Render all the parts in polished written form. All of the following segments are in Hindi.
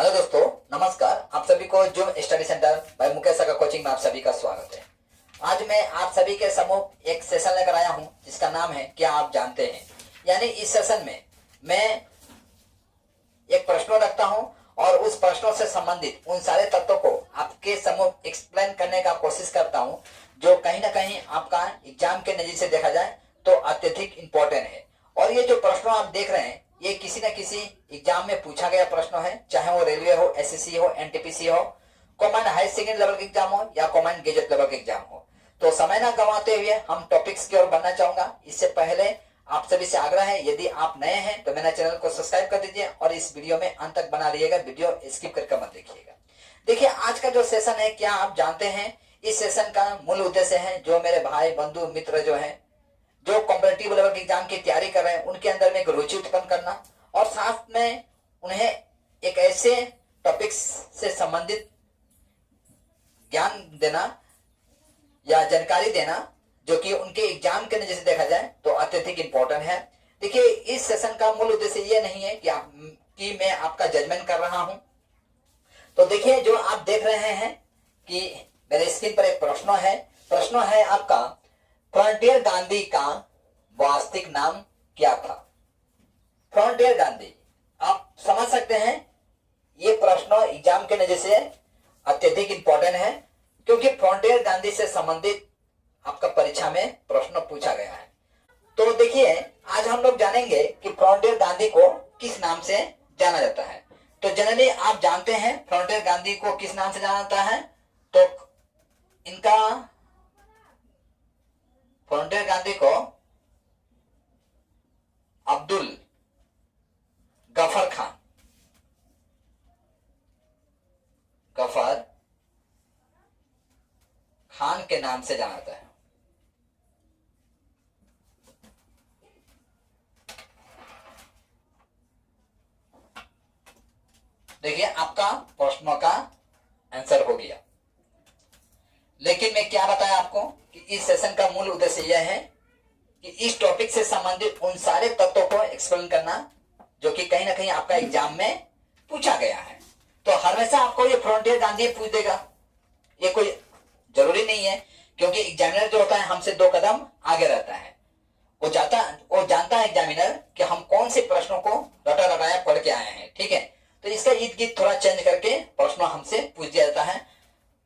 हेलो दोस्तों, नमस्कार। आप सभी को Zoom study centre by Mukesh का कोचिंग में आप सभी का स्वागत है। आज मैं आप सभी के सम्मुख एक सेशन लेकर आया हूं जिसका नाम है क्या आप जानते हैं। यानी इस सेशन में मैं एक प्रश्न रखता हूं और उस प्रश्नों से संबंधित उन सारे तत्वों को आपके सम्मुख एक्सप्लेन करने का कोशिश करता हूं जो कहीं ना कहीं आपका एग्जाम के नजर से देखा जाए तो अत्यधिक इम्पोर्टेंट है। और ये जो प्रश्न आप देख रहे हैं ये किसी न किसी एग्जाम में पूछा गया प्रश्न है, चाहे वो रेलवे हो, एसएससी हो, एनटीपीसी हो, कॉमन हायर सेकेंडरी लेवल के एग्जाम हो या कॉमन गेजेट लेवल के एग्जाम हो। तो समय ना गंवाते हुए हम टॉपिक्स की ओर बढ़ना चाहूंगा। इससे पहले आप सभी से आग्रह है, यदि आप नए हैं तो मेरे चैनल को सब्सक्राइब कर दीजिए और इस वीडियो में अंत तक बना रहिएगा, वीडियो स्किप करके मत देखिएगा। देखिए, आज का जो सेशन है क्या आप जानते हैं, इस सेशन का मूल उद्देश्य है जो मेरे भाई बंधु मित्र जो है जो कॉम्पिटिटिव लेवल के एग्जाम की तैयारी कर रहे हैं उनके अंदर में एक रुचि उत्पन्न करना और साथ में उन्हें एक ऐसे टॉपिक्स से संबंधित ज्ञान देना या जानकारी देना जो कि उनके एग्जाम के नजर से देखा जाए तो अत्यधिक इंपॉर्टेंट है। देखिए, इस सेशन का मूल उद्देश्य ये नहीं है कि मैं आपका जजमेंट कर रहा हूं। तो देखिए, जो आप देख रहे हैं कि मेरे स्क्रीन पर एक प्रश्न है आपका, फ्रंटियर गांधी का वास्तविक नाम क्या था। फ्रंटियर गांधी, आप समझ सकते हैं ये प्रश्न एग्जाम के नजर से अत्यधिक इंपॉर्टेंट है क्योंकि फ्रंटियर गांधी से संबंधित आपका परीक्षा में प्रश्न पूछा गया है। तो देखिए, आज हम लोग जानेंगे कि फ्रंटियर गांधी को किस नाम से जाना जाता है। तो जनरली आप जानते हैं फ्रंटियर गांधी को किस नाम से जाना जाता है। तो इनका फ्रंटियर गांधी को अब्दुल गफर खान के नाम से जाना जाता है। देखिए, आपका प्रश्नों का आंसर हो गया। लेकिन मैं क्या बताया आपको कि इस सेशन का मूल उद्देश्य यह है कि इस टॉपिक से संबंधित उन सारे तत्वों को एक्सप्लेन करना जो कि कहीं ना कहीं आपका एग्जाम में पूछा गया है। तो हमेशा आपको ये फ्रंटियर गांधी पूछ देगा, ये कोई जरूरी नहीं है क्योंकि एग्जामिनर जो होता है हमसे 2 कदम आगे रहता है। वो जानता है एग्जामिनर कि हम कौन से प्रश्नों को रटा रटाया पढ़ के आए हैं। ठीक है, तो इसका ईद गिद थोड़ा चेंज करके प्रश्न हमसे पूछ दिया जाता है।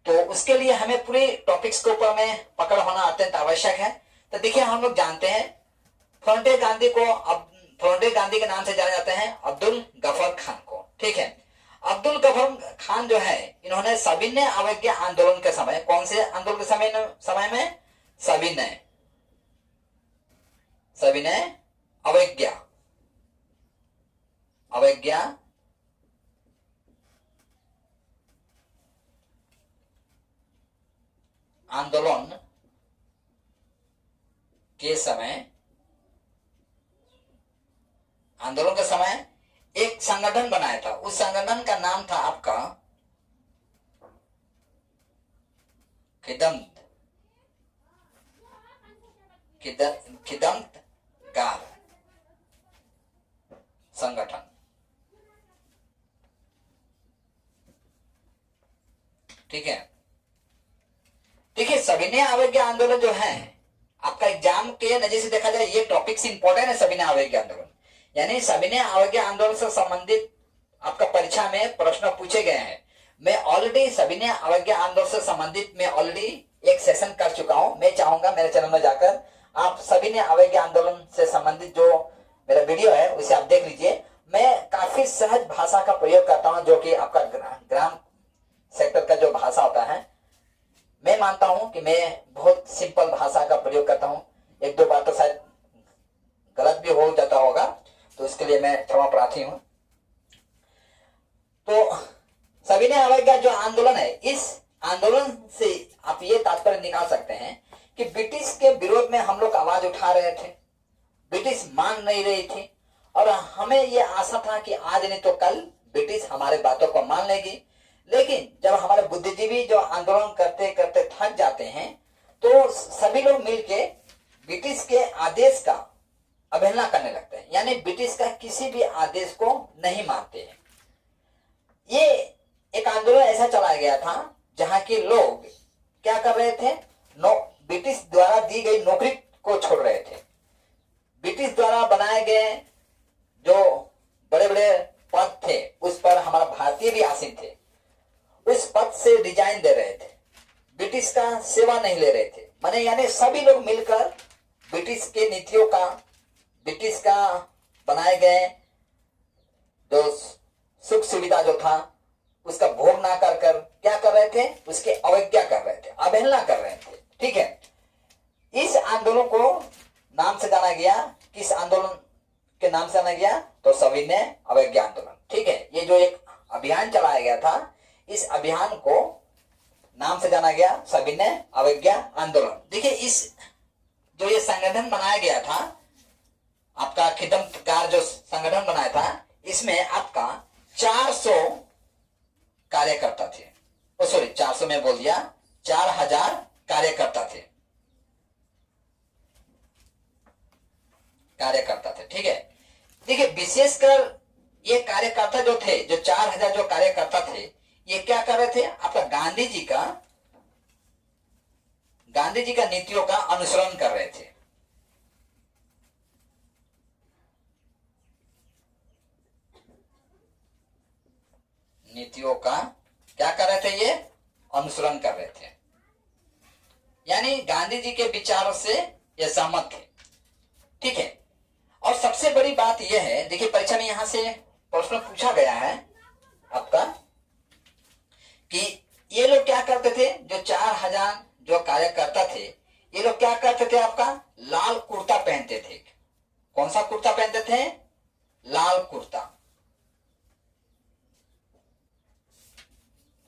तो उसके लिए हमें पूरे टॉपिक्स के ऊपर में पकड़ होना अत्यंत आवश्यक है। तो देखिए, हम लोग जानते हैं फ्रंटियर गांधी को फ्रंटियर गांधी के नाम से जाने जाते हैं अब्दुल गफर खान को। ठीक है, अब्दुल गफर खान जो है इन्होंने सविनय अवज्ञा आंदोलन के समय, कौन से आंदोलन के समय में सविनय अवज्ञा आंदोलन के समय एक संगठन बनाया था। उस संगठन का नाम था आपका खिदमतगार संगठन। ठीक है, देखिए, सविनय अवज्ञा आंदोलन जो है आपका एग्जाम के नजर से देखा जाए ये टॉपिक्स इंपॉर्टेंट है। सविनय अवज्ञा आंदोलन यानी सविनय अवज्ञा आंदोलन से संबंधित आपका परीक्षा में प्रश्न पूछे गए हैं। मैं ऑलरेडी सविनय अवज्ञा आंदोलन से संबंधित मैं ऑलरेडी एक सेशन कर चुका हूं। मैं चाहूंगा मेरे चैनल में जाकर आप सविनय अवज्ञा आंदोलन से संबंधित जो मेरा वीडियो है उसे आप देख लीजिए। मैं काफी सहज भाषा का प्रयोग करता हूं जो कि आपका ग्राम सेक्टर का जो भाषा होता है, मैं मानता हूं कि मैं बहुत सिंपल भाषा का प्रयोग करता हूं। 1-2 बार तो शायद गलत भी हो जाता होगा, तो इसके लिए मैं क्षमा प्रार्थी हूं। तो सविनय अवज्ञा जो आंदोलन है, इस आंदोलन से आप ये तात्पर्य निकाल सकते हैं कि ब्रिटिश के विरोध में हम लोग आवाज उठा रहे थे, ब्रिटिश मान नहीं रही थी और हमें ये आशा था कि आज नहीं तो कल ब्रिटिश हमारे बातों को मान लेगी। लेकिन जब हमारे बुद्धिजीवी जो आंदोलन करते करते थक जाते हैं तो सभी लोग मिलके ब्रिटिश के आदेश का अवहेलना करने लगते हैं, यानी ब्रिटिश का किसी भी आदेश को नहीं मानते हैं। ये चलाया गया था जहां के लोग क्या कर रहे थे, ब्रिटिश द्वारा दी गई नौकरी को छोड़ रहे थे। ब्रिटिश द्वारा बनाए गए जो बड़े बड़े पद थे उस पर हमारा भारतीय भी आसीन थे, उस पद से रिजाइन दे रहे थे, ब्रिटिश का सेवा नहीं ले रहे थे। माने यानी सभी लोग मिलकर ब्रिटिश के नीतियों का, ब्रिटिश का बनाए गए जो सुख सुविधा जो था उसका भोग ना कर कर क्या कर रहे थे, उसके अवज्ञा कर रहे थे, अवहेलना कर रहे थे। ठीक है, इस आंदोलन को नाम से जाना गया, किस आंदोलन के नाम से जाना गया, तो सविनय अवज्ञा आंदोलन। ठीक है, ये जो एक अभियान चलाया गया था, इस अभियान को नाम से जाना गया सविनय अवज्ञा आंदोलन। देखिए, इस जो ये संगठन बनाया गया था, आपका खिदमतगार जो संगठन बनाया था, इसमें आपका 400 कार्यकर्ता थे। ओ सॉरी, 400 में बोल दिया, 4000 कार्यकर्ता थे, ठीक है। देखिए, विशेषकर ये कार्यकर्ता जो थे, जो 4000 जो कार्यकर्ता थे, ये क्या कर रहे थे, आपका गांधी जी का नीतियों का अनुसरण कर रहे थे। नीतियों का क्या कर रहे थे, ये अनुसरण कर रहे थे, यानी गांधी जी के विचारों से ये सहमत थे। ठीक है, और सबसे बड़ी बात यह है, देखिए परीक्षा में यहां से प्रश्न पूछा गया है आपका कि ये लोग क्या करते थे, जो 4000 जो कार्यकर्ता थे, ये लोग क्या करते थे, आपका लाल कुर्ता पहनते थे। कौन सा कुर्ता पहनते थे, लाल कुर्ता,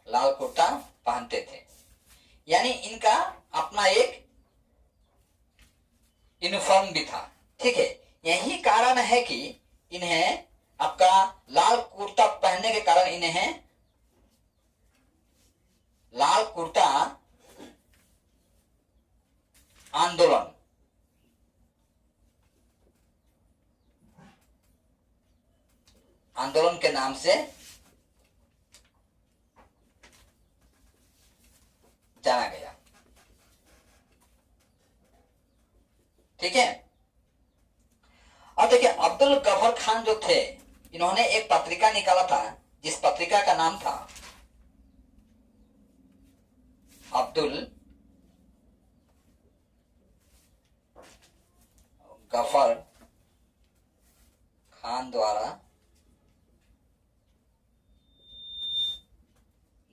लाल कुर्ता पहनते थे, यानी इनका अपना एक यूनिफॉर्म भी था। ठीक है, यही कारण है कि इन्हें आपका लाल कुर्ता पहनने के कारण इन्हें लाल कुर्ता आंदोलन के नाम से जाना गया। ठीक है, और देखिए अब्दुल गफर खान जो थे, इन्होंने एक पत्रिका निकाला था, जिस पत्रिका का नाम था अब्दुल गफर खान द्वारा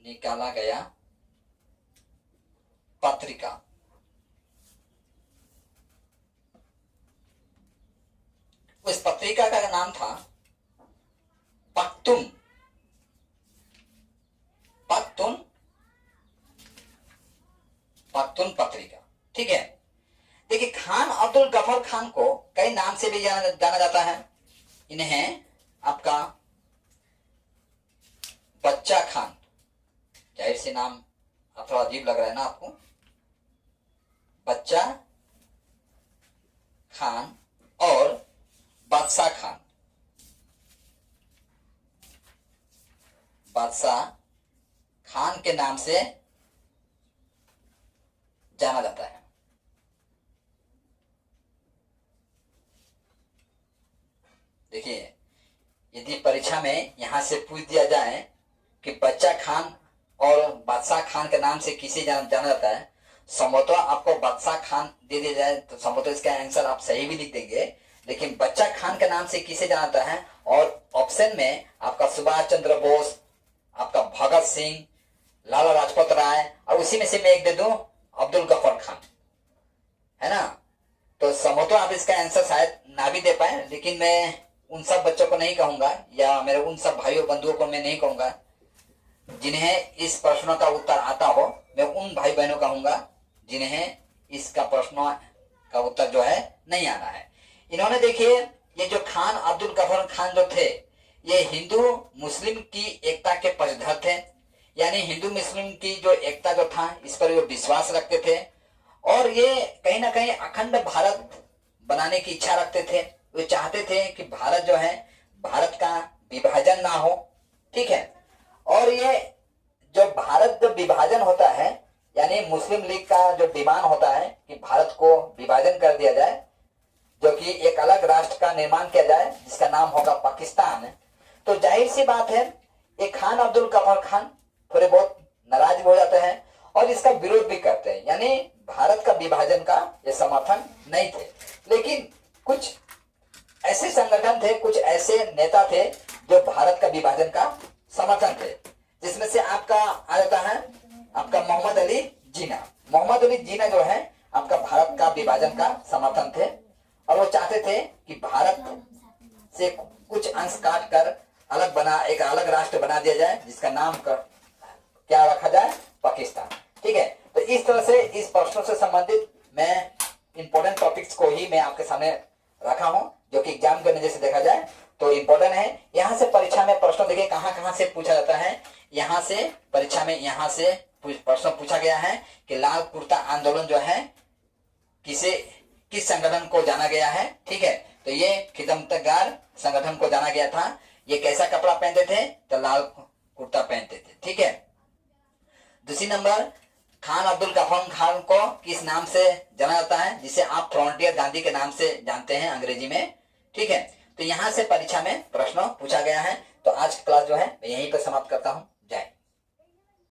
निकाला गया पत्रिका। उस पत्रिका का नाम था पख्तून पत्रिका। ठीक है, देखिए खान अब्दुल गफर खान को कई नाम से भी जाना जाता है। इन्हें आपका बच्चा खान, जाहिर सी नाम थोड़ा अजीब लग रहा है ना आपको, बच्चा खान और बादशाह खान के नाम से जाना जाता है। देखिए, यदि परीक्षा में यहां से पूछ दिया जाए कि बच्चा खान और बादशाह खान के नाम से किसे जाना जाता है, संभवतः आपको बादशाह खान दे दिया जाए तो संभवतः इसका आंसर आप सही भी लिख देंगे, लेकिन बच्चा खान के नाम से किसे जाना जाता है, और ऑप्शन में आपका सुभाष चंद्र बोस, आपका भगत सिंह, लाला लाजपत राय, और उसी में से मैं एक दे दूं अब्दुल गफर खान, है ना। तो संभवतः आप इसका आंसर शायद ना भी दे पाए, लेकिन मैं उन सब बच्चों को नहीं कहूंगा, या मेरे उन सब भाइयों बंधुओं को मैं नहीं कहूंगा जिन्हें इस प्रश्न का उत्तर आता हो। मैं उन भाई बहनों कहूंगा जिन्हें इसका प्रश्न का उत्तर जो है नहीं आना है। इन्होंने देखिए, ये जो खान अब्दुल गफर खान जो थे, ये हिंदू मुस्लिम की एकता के पक्षधर थे, यानी हिंदू मुस्लिम की जो एकता जो था इस पर वो विश्वास रखते थे, और ये कहीं ना कहीं अखंड भारत बनाने की इच्छा रखते थे। वे चाहते थे कि भारत जो है, भारत का विभाजन ना हो। ठीक है, और ये जो भारत जब विभाजन होता है, यानी मुस्लिम लीग का जो डिमांड होता है कि भारत को विभाजन कर दिया जाए, जो कि एक अलग राष्ट्र का निर्माण किया जाए जिसका नाम होगा पाकिस्तान, तो जाहिर सी बात है ये खान अब्दुल गफ्फार खान थोड़े बहुत नाराज हो जाते हैं और इसका विरोध भी करते हैं। यानी भारत का विभाजन का ये समर्थन नहीं थे, लेकिन कुछ ऐसे संगठन थे, कुछ ऐसे नेता थे जो भारत का विभाजन का समर्थन थे, जिसमें से आपका आ जाता है आपका मोहम्मद अली जिन्ना। मोहम्मद अली जिन्ना जो है आपका भारत का विभाजन का समर्थन थे और वो चाहते थे कि भारत से कुछ अंश काट कर एक अलग राष्ट्र बना दिया जाए जिसका नाम क्या रखा जाए, पाकिस्तान। ठीक है, तो इस तरह से इस प्रश्नों से संबंधित मैं इंपॉर्टेंट टॉपिक्स को ही मैं आपके सामने रखा हूं, जो कि एग्जाम के नजर से देखा जाए तो इंपॉर्टेंट है। यहाँ से परीक्षा में प्रश्न देखिए कहाँ से पूछा जाता है। यहाँ से परीक्षा में यहाँ से प्रश्न पूछा गया है कि लाल कुर्ता आंदोलन जो है किस संगठन को जाना गया है। ठीक है, तो ये खिदमतगार संगठन को जाना गया था। ये कैसा कपड़ा पहनते थे, तो लाल कुर्ता पहनते थे। ठीक है, दूसरी नंबर खान अब्दुल गफ्फार खान को किस नाम से जाना जाता है, जिसे आप फ्रंटियर गांधी के नाम से जानते हैं अंग्रेजी में। ठीक है, तो यहाँ से परीक्षा में प्रश्न पूछा गया है। तो आज की क्लास जो है मैं यहीं पर समाप्त करता हूँ।